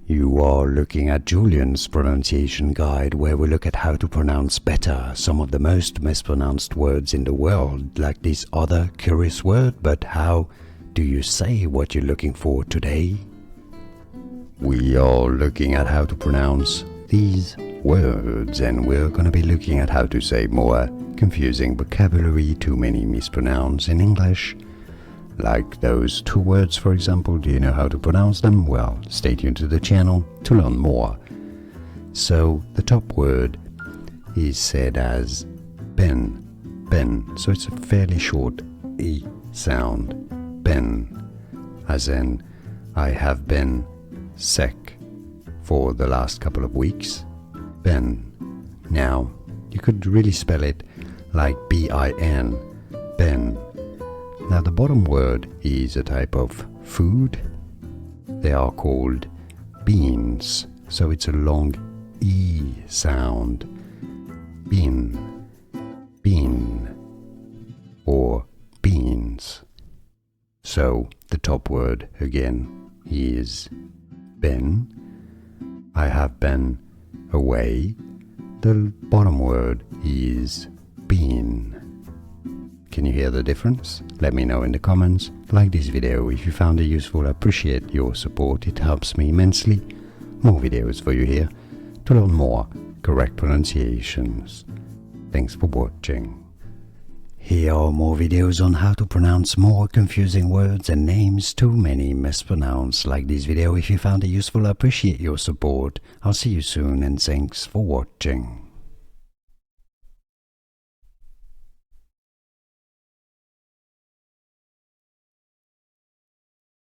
You are looking at Julian's pronunciation guide, where we look at how to pronounce better some of the most mispronounced words in the world, like this other curious word. But how do you say what you're looking for today? We are looking at how to pronounce these words, and we're going to be looking at how to say more confusing vocabulary too many mispronounce in English. Like those two words, for example. Do you know how to pronounce them? Well, stay tuned to the channel to learn more. So the top word is said as ben, ben. So it's a fairly short E sound, ben, as in I have been sick for the last couple of weeks, ben. Now, you could really spell it like B-I-N, ben. Now the bottom word is a type of food. They are called beans, so it's a long E sound. Bean, bean, or beans. So the top word again is been. I have been away. The bottom word is been. Can you hear the difference? Let me know in the comments. Like this video if you found it useful. I appreciate your support. It helps me immensely. More videos for you here to learn more correct pronunciations. Thanks for watching. Here are more videos on how to pronounce more confusing words and names too many mispronounced. Like this video if you found it useful. I appreciate your support. I'll see you soon, and thanks for watching.